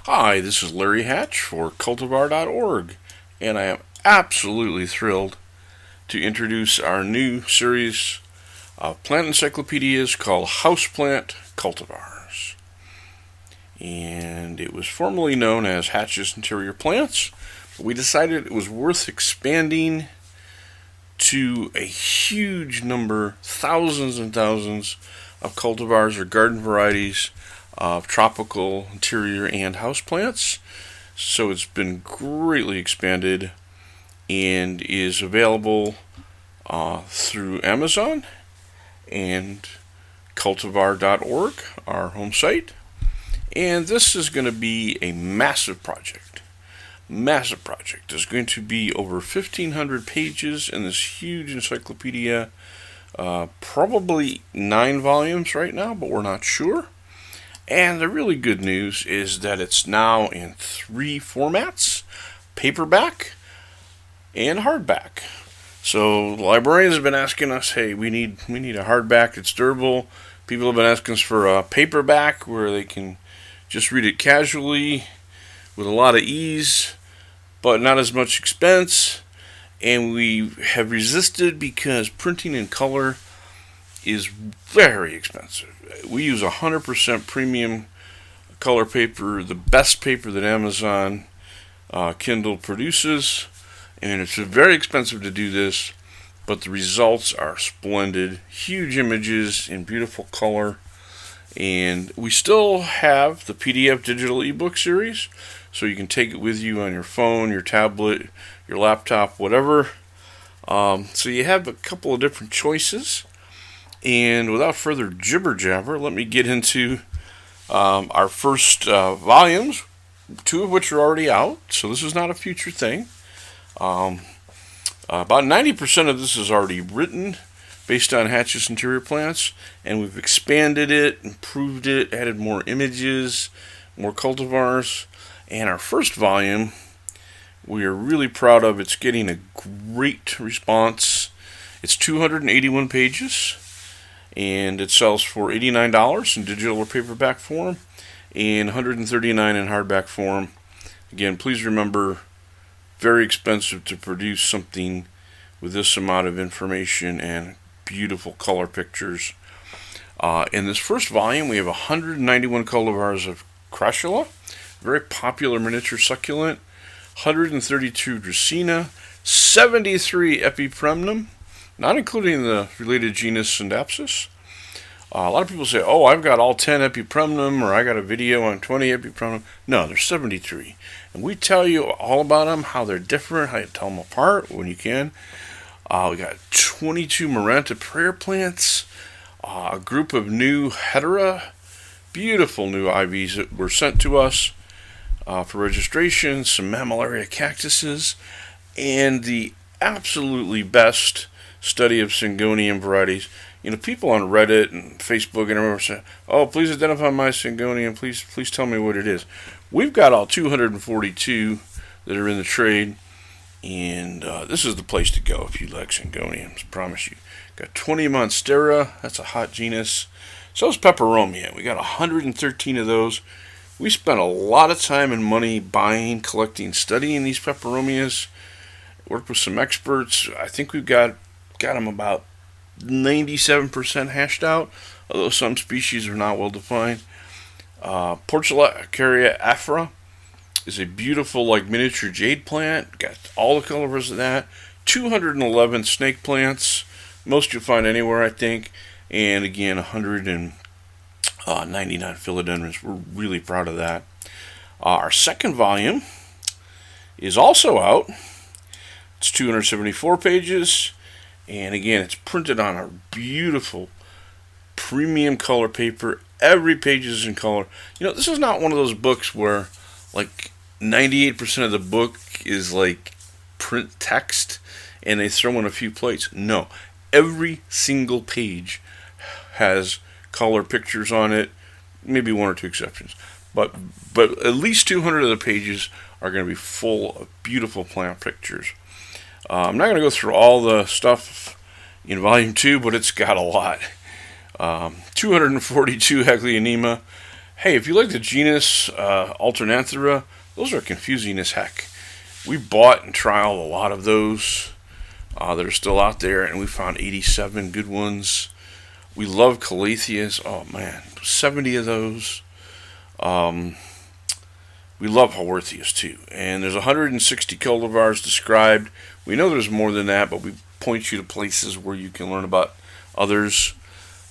Hi, this is Larry Hatch for Cultivar.org, and I am absolutely thrilled to introduce our new series of plant encyclopedias called Houseplant Cultivars. And it was formerly known as Hatch's Interior Plants, but we decided it was worth expanding to a huge number, thousands and thousands of cultivars or garden varieties of tropical, interior, and houseplants. So it's been greatly expanded and is available through Amazon and cultivar.org, our home site. And this is going to be a massive project. Massive project. There's going to be over 1,500 pages in this huge encyclopedia. Probably 9 volumes right now, but we're not sure. And the really good news is that it's now in 3 formats: paperback and hardback. So librarians have been asking us, hey, we need a hardback that's durable. People have been asking us for a paperback where they can just read it casually with a lot of ease, but not as much expense. And we have resisted because printing in color is very expensive. We use 100% premium color paper, the best paper that Amazon Kindle produces, and it's very expensive to do this, but the results are splendid. Huge images in beautiful color, and we still have the PDF digital ebook series, so you can take it with you on your phone, your tablet, your laptop, whatever. So you have a couple of different choices. And without further jibber jabber, let me get into our first volumes, 2 of which are already out, so this is not a future thing. About 90% of this is already written based on Hatch's Interior Plants, and we've expanded it, improved it, added more images, more cultivars. And our first volume, we are really proud of. It's getting a great response. It's 281 pages. And it sells for $89 in digital or paperback form and $139 in hardback form. Again, please remember, very expensive to produce something with this amount of information and beautiful color pictures. In this first volume, we have 191 cultivars of Crashula, very popular miniature succulent, 132 Dracaena, 73 Epipremnum, not including the related genus Syndapsis. A lot of people say, oh, I've got all 10 Epipremnum, or I got a video on 20 Epipremnum. No, there's 73. And we tell you all about them, how they're different, how you tell them apart when you can. We got 22 Maranta prayer plants, a group of new Hedera, beautiful new IVs that were sent to us for registration, some mammillaria cactuses, and the absolutely best study of Syngonium varieties. You know, people on Reddit and Facebook and everywhere say, oh, please identify my Syngonium, please tell me what it is. We've got all 242 that are in the trade, and this is the place to go if you like Syngoniums, I promise you. Got 20 Monstera, that's a hot genus. So is Peperomia. We got 113 of those. We spent a lot of time and money buying, collecting, studying these Peperomias. Worked with some experts. I think we've got them about 97% hashed out, although some species are not well defined. Portulacaria afra is a beautiful, like, miniature jade plant. Got all the colors of that. 211 snake plants, most you'll find anywhere, I think. And again, 199 philodendrons. We're really proud of that. Our second volume is also out. It's 274 pages. And again, it's printed on a beautiful premium color paper. Every page is in color. You know, this is not one of those books where, like, 98% of the book is, like, print text and they throw in a few plates. No. Every single page has color pictures on it. Maybe 1 or 2 exceptions. But at least 200 of the pages are going to be full of beautiful plant pictures. I'm not going to go through all the stuff in Volume 2, but it's got a lot. 242 Hecleonema Hey, if you like the genus Alternanthera, those are confusing as heck. We bought and trialed a lot of those that are still out there, and we found 87 good ones. We love Calatheas. Oh man, 70 of those. Um, we love Haworthias too, and there's 160 cultivars described. We know there's more than that, but we point you to places where you can learn about others.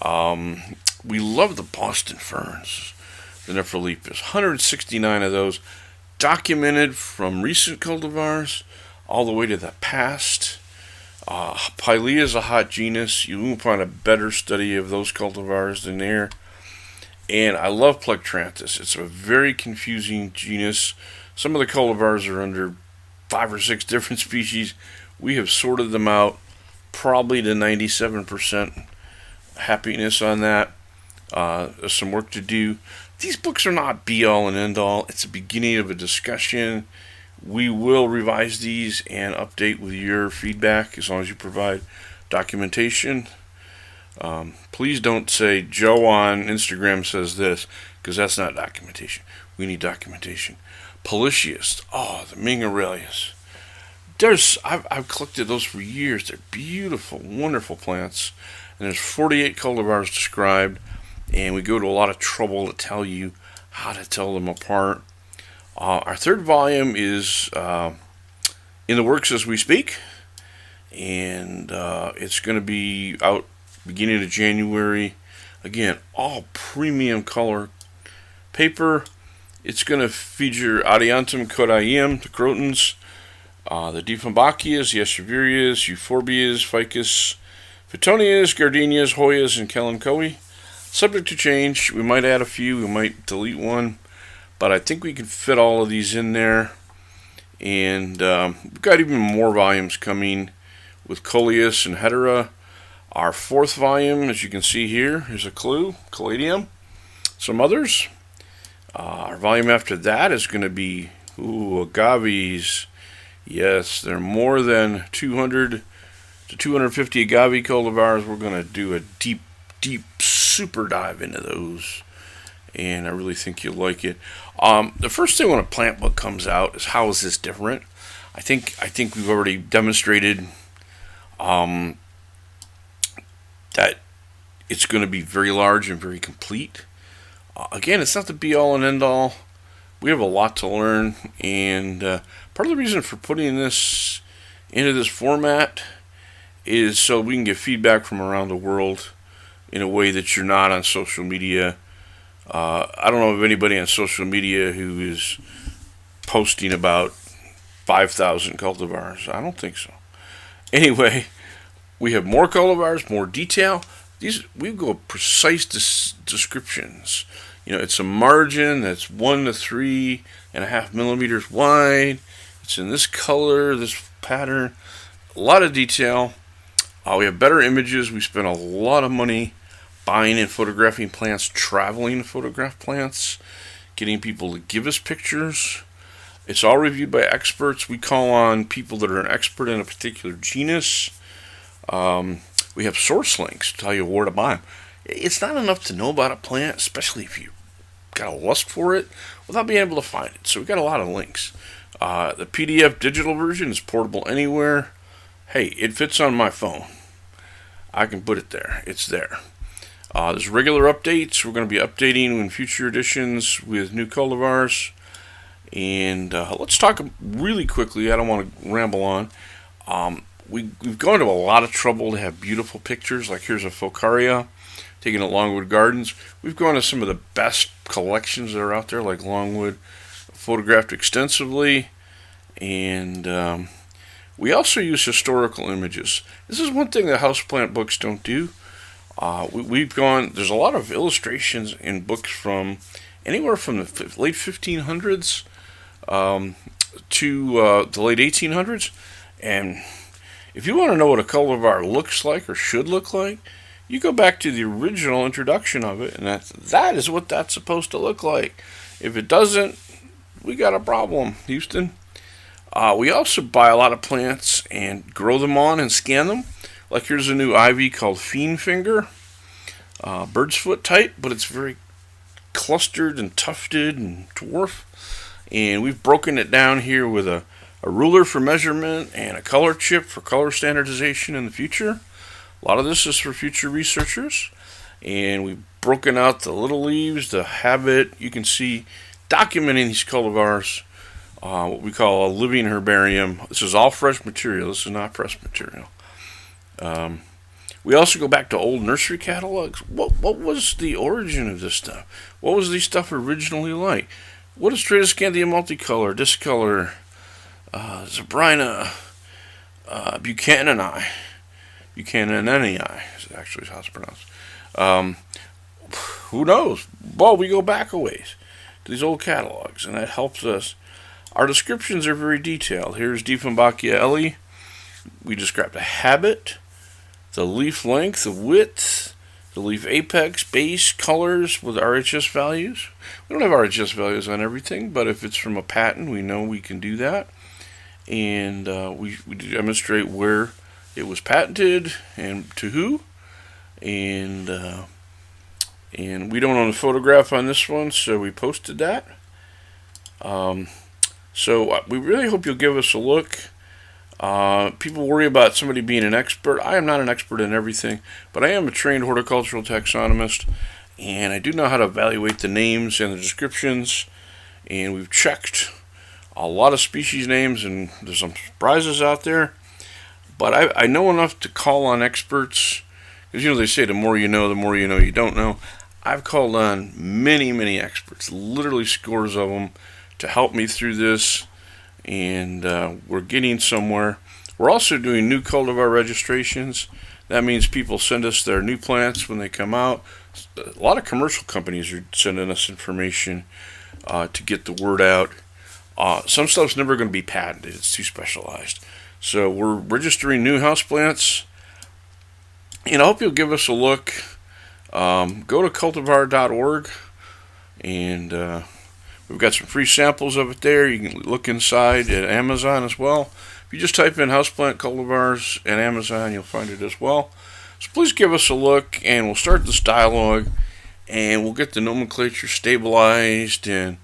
Um, we love the Boston Ferns, the Nephrolepis. 169 of those documented from recent cultivars all the way to the past. Pilea is a hot genus. You won't find a better study of those cultivars than there. And I love Plectranthus. It's a very confusing genus. Some of the cultivars are under 5 or 6 different species. We have sorted them out, probably to 97% happiness on that. There's some work to do. These books are not be all and end all. It's the beginning of a discussion. We will revise these and update with your feedback as long as you provide documentation. Please don't say Joe on Instagram says this, because that's not documentation. We need documentation. Policius, the Ming Aurelius. I've collected those for years. They're beautiful, wonderful plants. And there's 48 cultivars described, and we go to a lot of trouble to tell you how to tell them apart. Our third volume is in the works as we speak, and it's going to be out beginning of January. Again, all premium color paper. It's going to feature Adiantum codaium, the crotons, the Dieffenbachias, the Escheverias, Euphorbias, Ficus, Phytonias, Gardenias, Hoyas, and Kalanchoe. Subject to change. We might add a few, we might delete one, but I think we can fit all of these in there. And we've got even more volumes coming with Coleus and Hetera. Our fourth volume, as you can see here, is a clue, Caladium, some others. Our volume after that is going to be agaves. Yes, there are more than 200 to 250 agave cultivars. We're going to do a deep super dive into those, and I really think you'll like it. The first thing when a plant book comes out is, how is this different? I think we've already demonstrated that it's going to be very large and very complete. Again, it's not the be all and end all. We have a lot to learn, and part of the reason for putting this into this format is so we can get feedback from around the world in a way that you're not on social media. I don't know of anybody on social media who is posting about 5,000 cultivars. I don't think so. Anyway, we have more cultivars, more detail. We go precise descriptions. It's a margin that's 1 to 3.5 millimeters wide. It's in this color, this pattern. A lot of detail. We have better images. We spend a lot of money buying and photographing plants, traveling to photograph plants, getting people to give us pictures. It's all reviewed by experts. We call on people that are an expert in a particular genus. We have source links to tell you where to buy them. It's not enough to know about a plant, especially if you got a lust for it, without being able to find it. So we got a lot of links. The PDF digital version is portable anywhere. Hey, it fits on my phone. I can put it there. It's there. There's regular updates. We're going to be updating in future editions with new cultivars. And let's talk really quickly. I don't want to ramble on. We've gone to a lot of trouble to have beautiful pictures. Like here's a Focaria taken at Longwood Gardens. We've gone to some of the best collections that are out there, like Longwood, photographed extensively. And we also use historical images. This is one thing that houseplant books don't do. There's a lot of illustrations in books from anywhere from the late 1500s to the late 1800s. And if you want to know what a cultivar looks like or should look like, you go back to the original introduction of it, and that is what that's supposed to look like. If it doesn't, we got a problem, Houston. We also buy a lot of plants and grow them on and scan them. Like here's a new ivy called Fiend Finger, bird's foot type, but it's very clustered and tufted and dwarf. And we've broken it down here with a ruler for measurement and a color chip for color standardization in the future. A lot of this is for future researchers. And we've broken out the little leaves, the habit. You can see documenting these cultivars, what we call a living herbarium. This is all fresh material. This is not pressed material. We also go back to old nursery catalogs. What was the origin of this stuff? What was this stuff originally like? What is Tradescanthia multicolor, discolor, Zebrina, Buchanani, is actually how it's pronounced. Who knows? Well, we go back a ways to these old catalogs, and that helps us. Our descriptions are very detailed. Here's Dieffenbachieli. We describe the habit, the leaf length, the width, the leaf apex, base, colors with RHS values. We don't have RHS values on everything, but if it's from a patent, we know we can do that. And we demonstrate where it was patented and to who. And we don't own a photograph on this one, so we posted that. So we really hope you'll give us a look. People worry about somebody being an expert. I am not an expert in everything, but I am a trained horticultural taxonomist, and I do know how to evaluate the names and the descriptions, and we've checked a lot of species names, and there's some surprises out there, but I know enough to call on experts, because they say the more you know you don't know. I've called on many experts, literally scores of them, to help me through this, and we're getting somewhere. We're also doing new cultivar registrations. That means people send us their new plants when they come out. A lot of commercial companies are sending us information to get the word out. Some stuff's never going to be patented. It's too specialized. So we're registering new houseplants, and I hope you'll give us a look. Go to cultivar.org, and we've got some free samples of it there. You can look inside at Amazon as well. If you just type in Houseplant Cultivars at Amazon, you'll find it as well. So please give us a look, and we'll start this dialogue, and we'll get the nomenclature stabilized and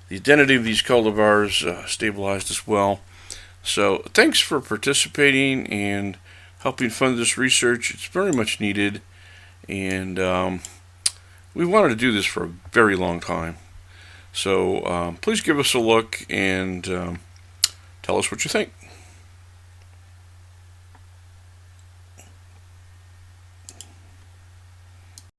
the identity of these cultivars stabilized as well. So thanks for participating and helping fund this research. It's very much needed, and we wanted to do this for a very long time. So please give us a look and tell us what you think.